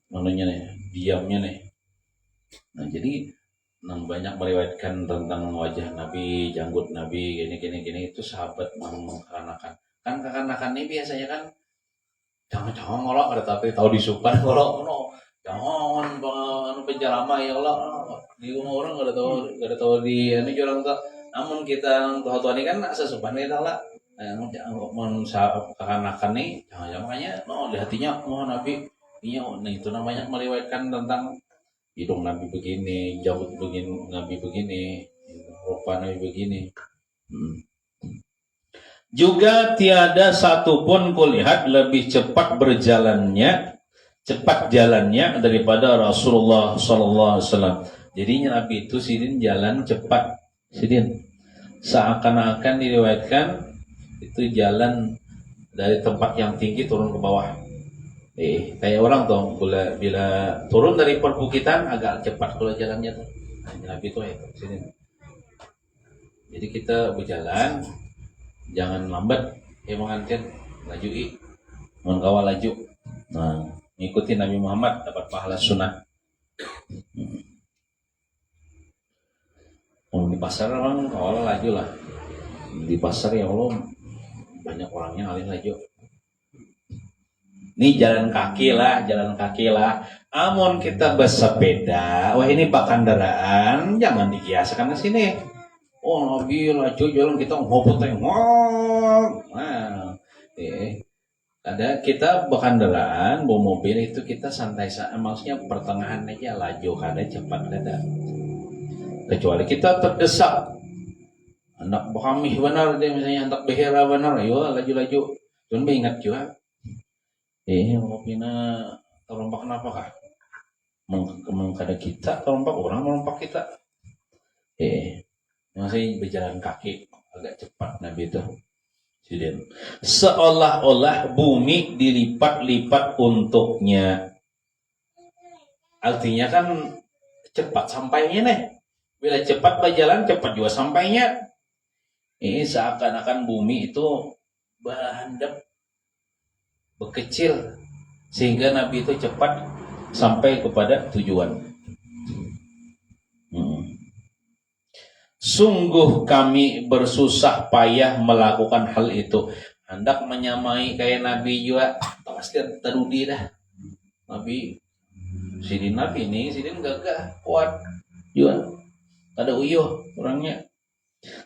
manunya nih diamnya nih. Nah jadi banyak meriwayatkan tentang wajah Nabi, janggut Nabi, gini itu sahabat mengkanakan. Kan kekanakan ini biasanya kan jangan ngolok ada tapi tahu disupan ngolok no. Jangan penjalama ya Allah di rumah orang gak ada tahu di ini orang tak. Namun kita tahu ini kan sesupan kita lah. Kekanakan nih jangan makanya no di hatinya Nabi iya nah itu namanya meriwayatkan tentang hidung Nabi begini, janggut begini, Nabi begini, rupa Nabi begini. Juga tiada satupun kulihat lebih cepat jalannya daripada Rasulullah Sallallahu Alaihi Wasallam. Jadinya Nabi itu sidin jalan cepat, sidin. Seakan-akan diriwayatkan itu jalan dari tempat yang tinggi turun ke bawah. Kayak orang tuh bila turun dari perbukitan agak cepat kalau jalannya tuh. Nabi itu ya sini. Jadi kita berjalan jangan lambat, mengantin laju mengkawal laju. Nah, ngikuti Nabi Muhammad dapat pahala sunnah. Di pasar orang kawal laju lah. Di pasar ya Allah banyak orangnya alih laju. Ini jalan kaki lah. Amun kita bersepeda, wah ini bak kendaraan, jangan dikiaskan ke sini. Oh, Nabi laju jalan kita ngopot ada kita berkendaraan, bawa mobil itu kita santai saja, maksudnya pertengahan aja laju, kada cepat kada. Kecuali kita terdesak, anak kami benar dia misalnya anak behera benar, ayo laju. Cuma ingat juga. Ngopina terompak kenapa kah? Mengkada kita terompak orang merompak kita. Masih berjalan kaki agak cepat Nabi itu. Seolah-olah bumi dilipat-lipat untuknya. Artinya kan cepat sampainya nih. Bila cepat berjalan cepat juga sampainya. Seakan-akan bumi itu berhandap berkecil sehingga Nabi itu cepat sampai kepada tujuan. Sungguh kami bersusah payah melakukan hal itu. Hendak menyamai kayak Nabi juga pasti terudi dah. Nabi sidin gagah kuat juga ada uyuh orangnya.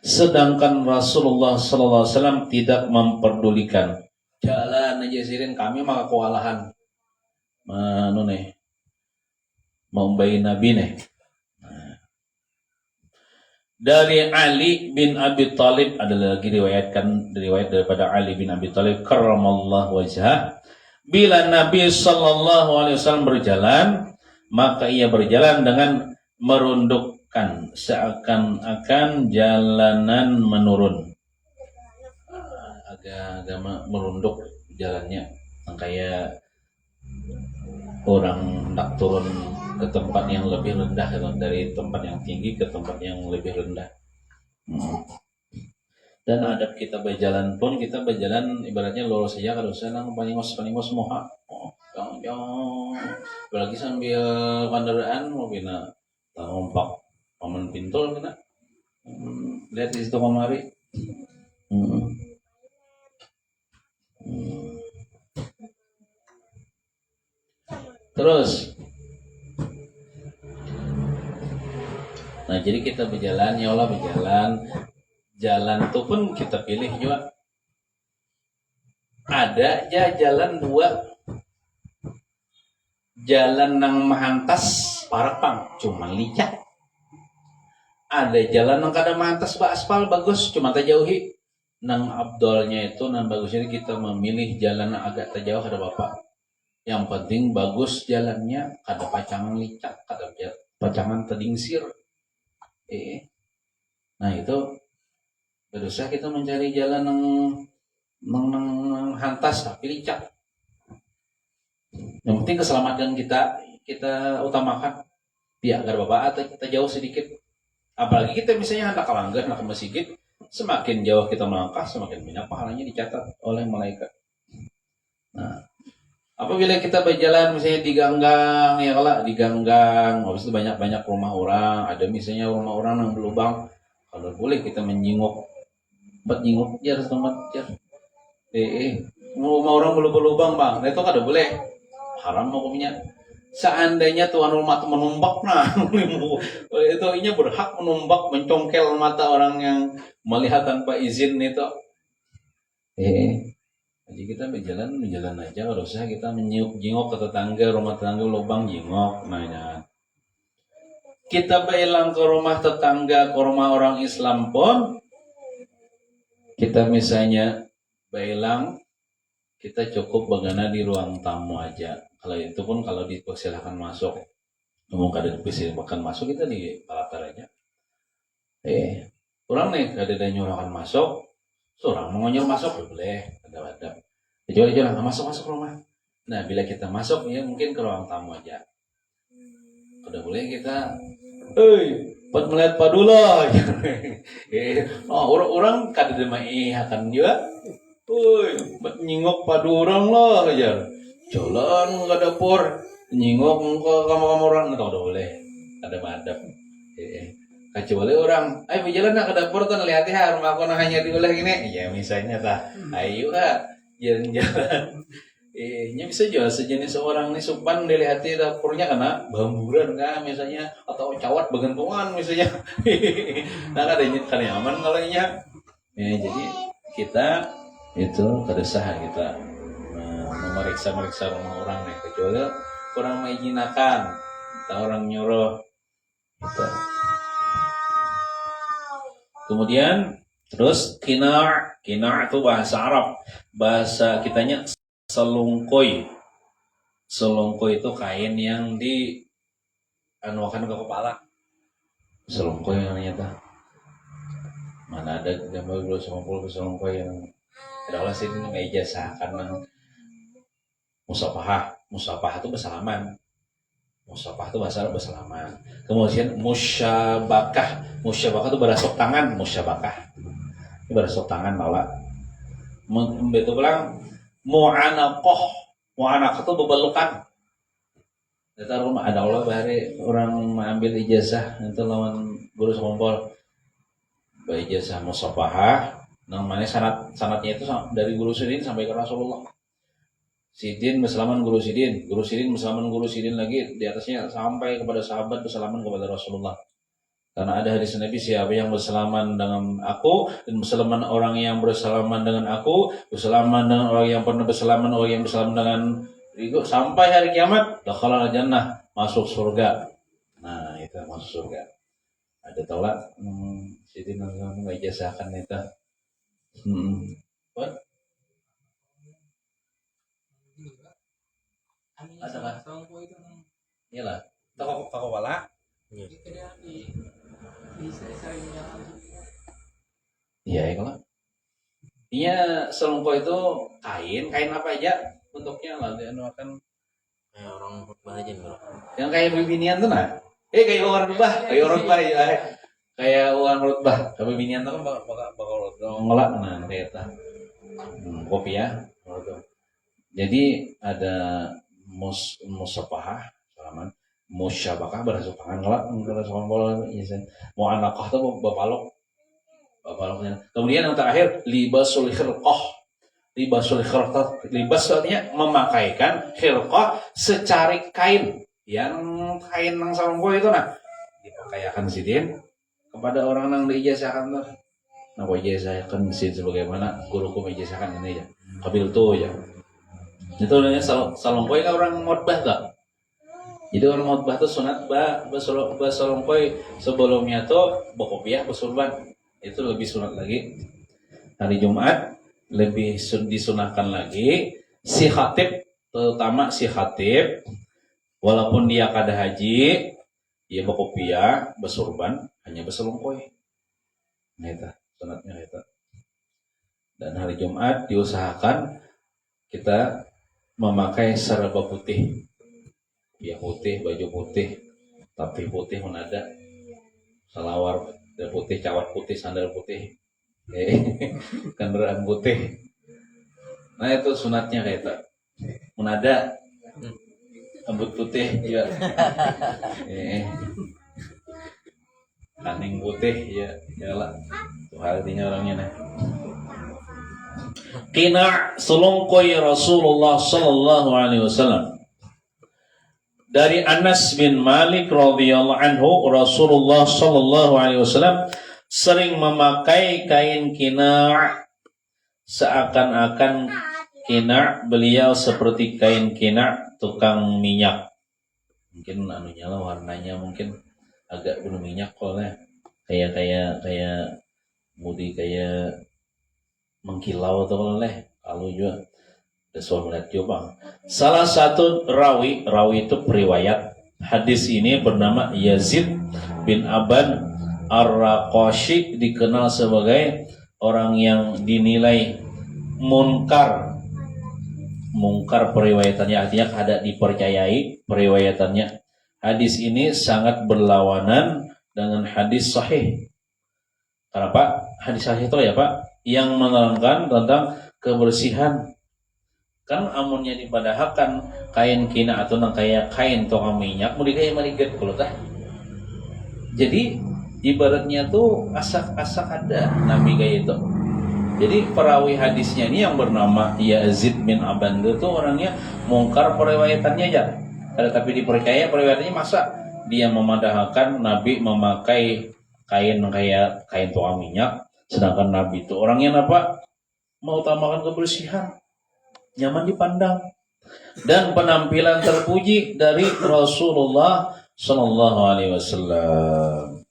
Sedangkan Rasulullah Sallallahu Alaihi Wasallam tidak memperdulikan. Jalan aja sirin kami maka kewalahan membayi Nabi nih. Dari Ali bin Abi Thalib ada lagi riwayat daripada Ali bin Abi Thalib karramallahu wajhah, bila Nabi Sallallahu Alaihi Wasallam berjalan maka ia berjalan dengan merundukkan seakan-akan jalanan menurun. Agak merunduk jalannya kayak orang hendak turun ke tempat yang lebih rendah dari tempat yang tinggi ke tempat yang lebih rendah. Dan adab kita berjalan pun kita berjalan ibaratnya lurus saja kalau saya nang paningos moha. Apalagi sambil kendaraan mau bina ngompak paman pintul kena. Lihat di situ kemari. Terus nah jadi kita berjalan ya Allah jalan itu pun kita pilih juga. Ada aja jalan dua, jalan nang mahantas parapang cuma licak, ada jalan yang kada mantas aspal bagus cuma terjauhi nang abdolnya itu nang bagusnya kita memilih jalan yang agak terjauh ada bapak yang penting bagus jalannya kada pacangan licak kada pacangan terdingsir nah itu berusaha kita mencari jalan yang hantas tapi licak. Yang penting keselamatan kita utamakan biar agar bapak atau kita jauh sedikit. Apalagi kita misalnya hendak langgar hendak ke masjid, semakin jauh kita melangkah semakin banyak pahalanya dicatat oleh malaikat. Nah, apabila kita berjalan misalnya di ganggang ya kalau di ganggang, habis itu banyak rumah orang, ada misalnya rumah orang yang berlubang, kalau boleh kita menyingok jar tempat jar. Rumah orang berlubang bang, nah itu kada boleh, haram hukumnya. Seandainya tuan rumah itu menumbak, nah itu inya berhak menumbak, mencongkel mata orang yang melihat tanpa izin itu. Jadi kita berjalan aja, harusnya kita jingok ke tetangga, rumah tetangga lubang jingok, nanya. Kita berelang ke rumah tetangga, ke rumah orang Islam pun, kita misalnya berelang, kita cukup bagaimana di ruang tamu aja. Kalau itu pun kalau dipersilahkan masuk, ngomong kada dipersilahkan masuk kita di palatar aja. Orang nih kada ada nyuruhkan masuk, seorang mau nyuruh masuk boleh, ada. Kecuali jangan masuk rumah. Nah bila kita masuk ya mungkin ke ruang tamu aja. Kada boleh kita, buat melihat padula. Orang kada demai akan juga. Buat nyingok padu orang lah aja. Jalan ke dapur, nyingok ke kamar orang nggak tahu boleh, ada madap. Kecuali orang, berjalan nak ke dapur tuh lihat ya rumah aku hanya diulah gini, ya misalnya ayo jalan-jalan. Bisa jual sejenis orang nih supan dilihati dapurnya karena bamburan kan misalnya atau cawat begentungan misalnya. Nah ada nyaman kalau nya. Jadi kita itu kedesah kita memeriksa rumah orang nih kecuali orang mengizinakan atau orang nyuruh gitu. Kemudian terus kina itu bahasa Arab, bahasa kitanya selungkoi itu kain yang dianuakan ke kepala, selungkoi namanya. Mana ada gambar 250 selungkoi yang adalah sini meja sah karena musafah itu bersalaman. Musafah itu bahasa Arab bersalaman. Kemudian musyabakah itu berasok tangan, musyabakah. Ini berasok tangan malah. Betul bilang mu'anaqah itu bebelukan. Kita rumah ada Allah bahari orang mengambil ijazah itu lawan guru sekompol. Ijazah musafah namanya sanatnya itu dari guru Sidin sampai ke Rasulullah. Sidin bersalaman guru Sidin bersalaman guru Sidin lagi di atasnya sampai kepada sahabat bersalaman kepada Rasulullah. Karena ada hadis Nabi, siapa yang bersalaman dengan aku dan bersalaman orang yang bersalaman dengan aku, bersalaman dengan orang yang pernah bersalaman, orang yang bersalaman dengan diriku sampai hari kiamat, dakhalal jannah, masuk surga. Nah, itu masuk surga. Ada tolak Sidin mengijazahkan itu. What? Ada lah. Iyalah. Toko kepala. Iya, kalau. Iya, selungkuh itu kain apa aja bentuknya lah, dianuakan kayak orang khutbah aja bro. Yang kayak bibinian tuh nah. Kayak orang khutbah ya. Kayak orang khutbah. Tapi bibinian tuh kan bakal ngelak nah kayak itu. Kopi ya. Jadi ada musafah salaman, musyabakah berasuk tangan ngelak bola mau anakah tuh bapalok. Kemudian yang terakhir libasul khirqah. Libas artinya memakaikan khirqah secari kain. Yang kain yang salongko itu nah dipakaikan sidin kepada orang yang diijazahkan tuh. Nah, ijazahkan sidin sebagaimana guruku mengijazahkan ini ya. Kabil tuh ya. Itu namanya salongko kan orang khotbah tak? Jadi orang khutbah tuh sunat basolongkoi sebelumnya tuh bokopiah basurban. Itu lebih sunat lagi. Hari Jumat lebih disunahkan lagi si khatib, terutama si khatib, walaupun dia kada haji, dia bokopiah basurban hanya basolongkoi. Nah itu sunatnya itu. Dan hari Jumat diusahakan kita memakai serba putih, ya putih, baju putih, tapi putih menada, salawar putih, cawat putih, sandal putih, kendaraan putih. Nah itu sunatnya kayak itu, menada, rambut putih, ya, kaning putih, ya, lah, tuh artinya orangnya nah. Kina selongkoi Rasulullah sallallahu alaihi wasallam. Dari Anas bin Malik radhiyallahu anhu, Rasulullah sallallahu alaihi wasallam sering memakai kain kina, seakan-akan kina beliau seperti kain kina tukang minyak. Mungkin anunya lah warnanya mungkin agak berminyak kolnya. Kayak mudi kayak mengkilau atau oleh kalau juga sesuatu melihat coba. Salah satu rawi itu periwayat hadis ini bernama Yazid bin Aban Ar-Raqashi, dikenal sebagai orang yang dinilai munkar periwayatannya, artinya ada dipercayai periwayatannya. Hadis ini sangat berlawanan dengan hadis sahih. Kenapa? Hadis sahih itu ya Pak, yang menerangkan tentang kebersihan. Kan amunnya dipadahakan kain kina atau nang kayak kain tongam minyak mau dikaya mariget kalau tah. Jadi ibaratnya tuh asak-asak ada nabi kayak itu. Jadi perawi hadisnya ini yang bernama Yazid bin Aban itu orangnya mungkar periwayatannya aja. Tapi dipercaya periwayatannya, masa dia memadahkan nabi memakai kain kayak kain tongam minyak, sedangkan nabi itu orangnya apa? Mau utamakan kebersihan, nyaman dipandang, dan penampilan terpuji dari Rasulullah Sallallahu Alaihi Wasallam.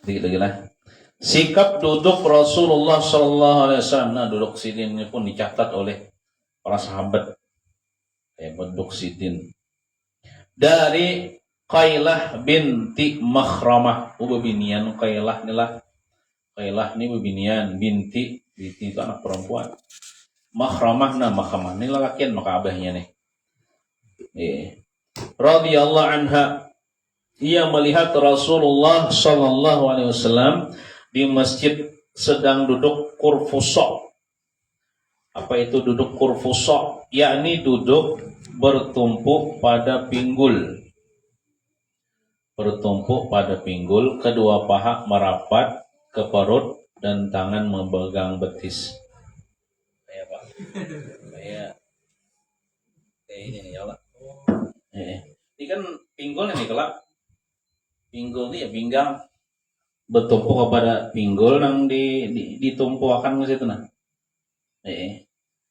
Lagi lah. Sikap duduk Rasulullah Sallallahu Alaihi Wasallam. Nah, duduk sini ini pun dicatat oleh para sahabat. Duduk sidin dari Qailah binti Makhramah, bebinian Qailah inilah. Qailah ini bebinian, binti itu anak perempuan. Makhramah ini lelakian maka abahnya nih. Radhiyallahu anha, ia melihat Rasulullah sallallahu alaihi wasallam di masjid sedang duduk kurfusa. Apa itu duduk kurfusa? Yakni duduk bertumpuk pada pinggul. Bertumpuk pada pinggul, kedua paha merapat ke perut dan tangan memegang betis. Kayak apa? Kayak ini nih ya Allah. Ini kan pinggul nih kelak. Pinggul ini ya pinggang bertumpuk kepada pinggul yang ditumpuakan ke situ nah.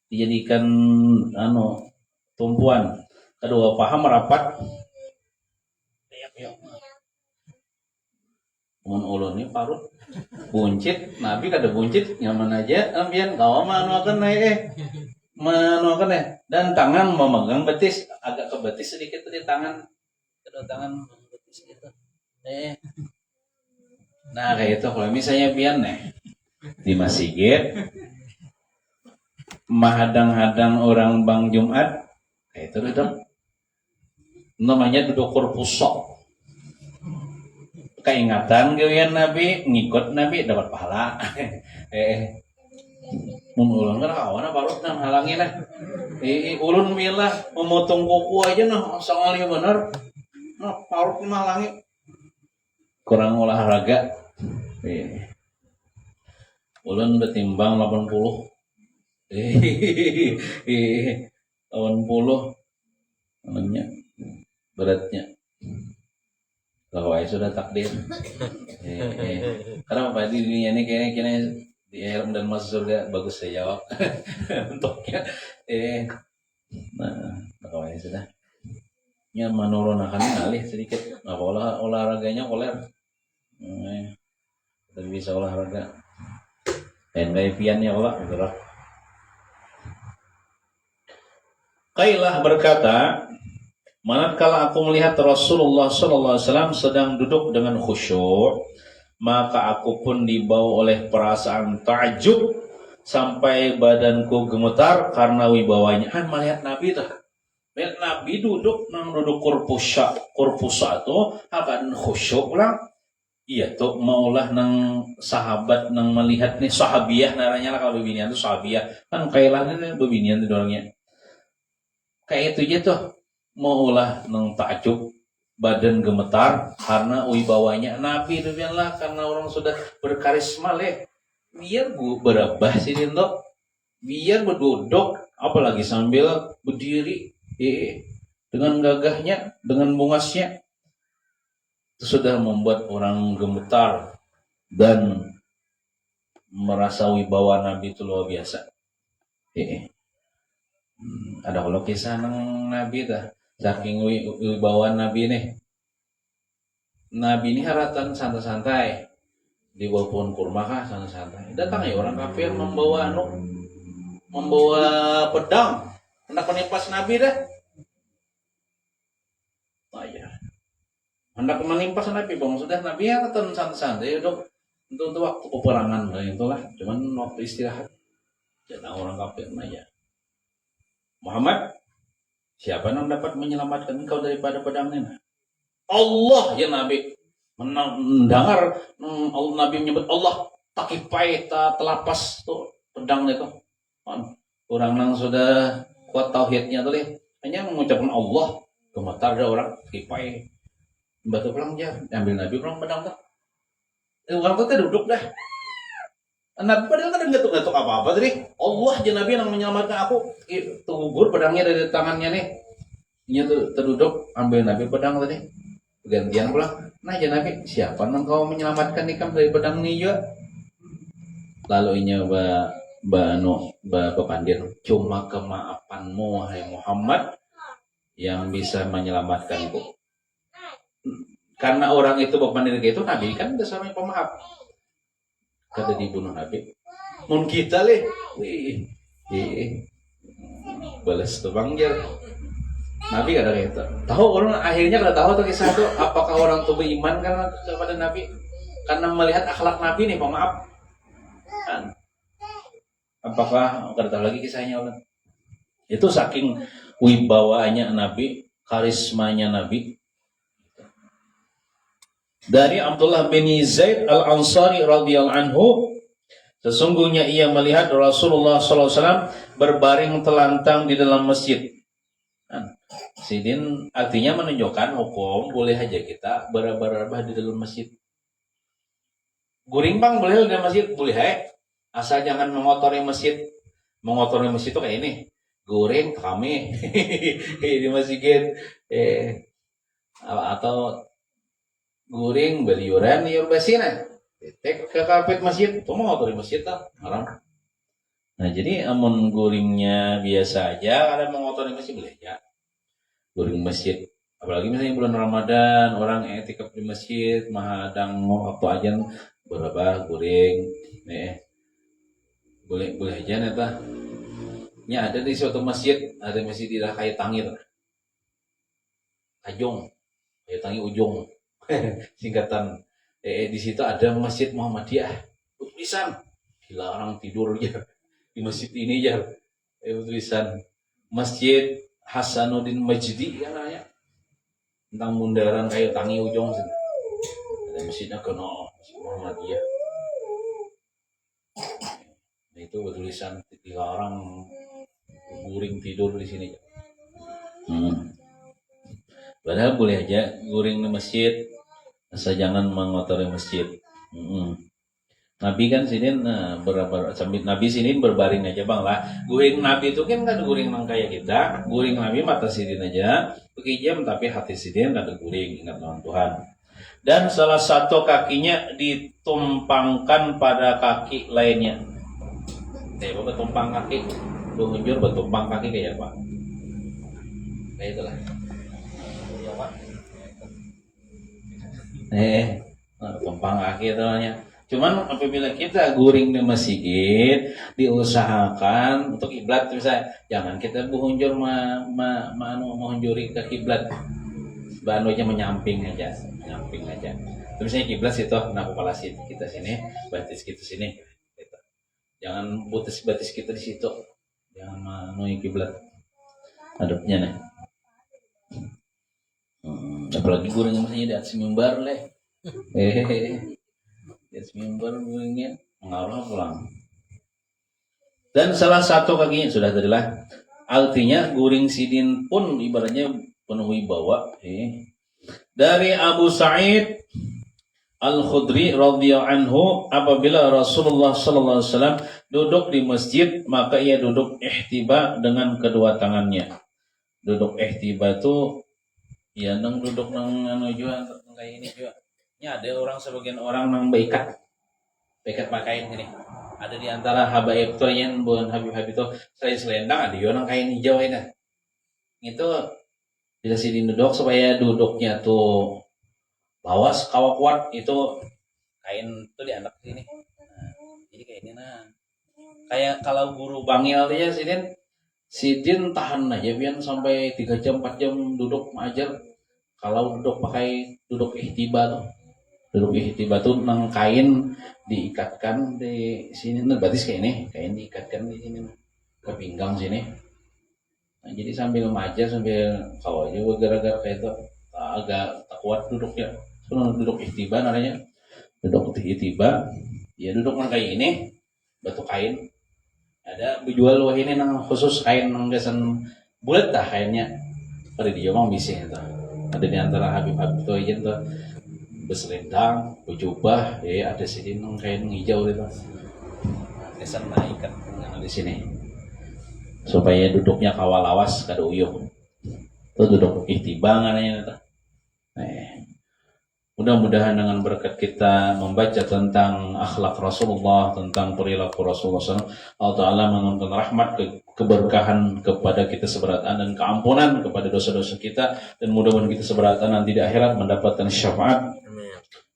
Dijadikan tumpuan, kedua paha merapat. Mun ulun ini parut buncit, nabi kada buncit nyaman aja ambian kawa manuakan manuakan dan tangan memegang betis, agak ke betis sedikit di tangan, kedua tangan betis gitu. Nah kayak itu kalau misalnya pian di masjid mahadang-hadang orang bang Jumat, kayak itu duduk namanya duduk kurpusok. Keingatan gawian Nabi, ngikut Nabi dapat pahala. Mun ulun kan kawan parut nang halangin ulun milah memotong kuku aja nah sangali bener. Nah parut malangi kurang olahraga. Ulun betimbang 80. 80 namanya beratnya. Bahwa sudah takdir. Karena apa di dunia ini kayaknya di akhirat dan masuk surga bagus saya jawab. Untuknya nah bahwa sudah. Ya menurunkan alih sedikit. Apa olahraganya koler. Tapi bisa olahraga. Dan piannya Allah gerak. Qailah berkata, manakala aku melihat Rasulullah SAW sedang duduk dengan khusyuk, maka aku pun dibawa oleh perasaan takjub sampai badanku gemetar karena wibawanya. Melihat Nabi dah. Melihat Nabi duduk kurpusa itu akan khusyuk lah. Iya tuh maulah nang sahabat nang melihat nih sahabiah naranya lah kalau bebinian tuh sahabiah kan kailah nih bebinian tuh orangnya. Kayak itu aja tuh maulah nang takjub badan gemetar karena wibawanya Nabi itu lah karena orang sudah berkarisma leh biar berabah sih dok biar berduduk apalagi sambil berdiri dengan gagahnya dengan bungasnya itu sudah membuat orang gemetar dan merasa wibawa Nabi itu luar biasa. Ada kalau kisah ng Nabi dah saking wibawa Nabi nih. Nabi ini haratan santai-santai di bawah pohon kurma kah santai-santai. Datang ya orang kafir membawa pedang hendak menimpas Nabi dah. Oh ya. Hendak menimpas Nabi, bang sudah Nabi haratan santai-santai untuk waktu peperangan itulah. Cuman waktu istirahat. Jangan orang kafir aja. Muhammad, siapa yang dapat menyelamatkan engkau daripada pedangnya? Allah ya Nabi. Mendengar Allah Nabi menyebut Allah takipai telapas tuh pedang itu. Orang yang sudah kuat tauhidnya tuh hanya mengucapkan Allah gemetar ada orang takipai batu pulang aja ambil Nabi pulang pedang tuh. Orang tuh duduk dah. Nabi padahal kan ngetuk-ngetuk apa-apa tadi. Allah ya Nabi yang menyelamatkan aku. Gugur pedangnya dari tangannya nih. Ini tuh terduduk ambil Nabi pedang tadi. Gantian pulang. Nah ya Nabi siapa yang kau menyelamatkan ikam dari pedang ini juga? Lalu inya Bapandir cuma kemaafanmu wahai Muhammad yang bisa menyelamatkanku. Karena orang itu Bapandir itu Nabi kan dasarnya pemaaf. Kata dibunuh Nabi. Mun kita leh, balas tuh bangjar. Nabi kata gitu. Tahu orang akhirnya kalau tahu tuh kisah itu, apakah orang tuh beriman karena kepada Nabi? Karena melihat akhlak Nabi nih pemaaf. Kan? Apakah kata lagi kisahnya orang? Itu saking wibawanya Nabi, karismanya Nabi. Dari Abdullah bin Zaid al-Ansari radhiyallahu anhu, sesungguhnya ia melihat Rasulullah SAW berbaring telantang di dalam masjid. Sidin artinya menunjukkan hukum boleh aja kita berabah di dalam masjid. Guring bang boleh di dalam masjid boleh asal jangan mengotori masjid. Mengotori masjid itu kayak ini. Guring kami di masjid atau guring beliuran liur basina tek ke karpet masjid itu mau dari masjid tak haram. Nah jadi amun guringnya biasa aja ada mengotori masjid boleh ya guring masjid apalagi misalnya bulan Ramadan orang etikaf di masjid mahadang waktu aja berapa guring boleh aja neta nya ada di suatu masjid ada masjid di kayak Tangir Kajong kayak Tangir Ujung singkatan di situ ada Masjid Muhammadiyah tulisan dilarang tidur ya di masjid ini ya tulisan Masjid Hasanuddin Majdi ya namanya tentang bundaran kayu Tangi Ujung ada masjidnya kena Masjid Muhammadiyah nah, itu tulisan dilarang guring tidur di sini padahal boleh aja guring di masjid asal jangan mengotori masjid. Nabi kan sini Nabi sini berbaring aja bang lah. Guring Nabi itu kan guring nang kayak kita. Guring Nabi mata sidin aja. Pakai jam tapi hati sidin ada guring ingat Tuhan. Dan salah satu kakinya ditumpangkan pada kaki lainnya. Bapak tumpang kaki, lunjur bertumpang kaki kayak apa? Kayak itulah. Ya Pak. Tumpang kaki itu namanya. Cuman apabila kita guring di masjid, diusahakan untuk kiblat misalnya, jangan kita menghunjur menghunjuri ke kiblat. Banu aja menyamping aja. Terus misalnya kiblat itu nah kepala kita sini, batis kita sini. Gitu. Jangan batis kita di situ. Jangan menuju kiblat. Hadapnya nih. Apalagi guring masjid di atas mimbar leh. Di atas mimbar guringnya mengarah pulang. Dan salah satu kakinya sudah tadilah. Artinya guring sidin pun ibaratnya penuh wibawa. Dari Abu Sa'id Al-Khudri radhiyallahu anhu, apabila Rasulullah sallallahu alaihi wasallam duduk di masjid, maka ia duduk ihtiba dengan kedua tangannya. Duduk ihtiba itu ya nang duduk nang juga kayak ini juga. Ini ada sebagian orang nang beikat pakaian gini. Ada di antara habaib itu yang bukan habib itu selain selendang ada yang nang kain hijau ini. Itu bila sini duduk supaya duduknya tuh lawas kawa kuat itu kain tuh dianak sini. Nah, jadi kayak ini kayak kalau guru bangil dia sidin tahan aja biar sampai 3 jam 4 jam duduk mengajar. Kalau duduk ihtiba tuh nang kain diikatkan di sini, nah berarti kayak ini kain diikatkan di sini ke pinggang sini. Nah, jadi sambil mengajar sambil kawal juga gara-gara kayak itu agak tak kuat duduknya. Duduk ihtiba namanya. Duduk ihtiba, ya duduk nang kayak ini, batu kain. Ada dijual wah ini nang khusus kain nang gasan bulat dah kainnya. Pada dia mah bising itu. Ada di antara habib-habib tuh aja tuh berselendang, berjubah, ya ada sini nang kain hijau itu. Gasan naikat yang di sini. Supaya duduknya kawal lawas kada uyuh. Itu duduk ihtiba namanya itu. Mudah-mudahan dengan berkat kita membaca tentang akhlak Rasulullah, tentang perilaku Rasulullah SAW, Allah Ta'ala menurunkan rahmat, keberkahan kepada kita seberatan dan keampunan kepada dosa-dosa kita, dan mudah-mudahan kita seberatan nanti di akhirat mendapatkan syafaat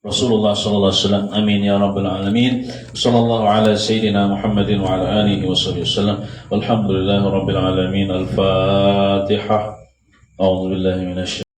Rasulullah SAW. Amin ya rabbal alamin. Sallallahu ala sayyidina Muhammadin wa ala alihi wa sallam. Walhamdulillahi rabbil alamin. Al-Fatihah. A'udzu billahi minasy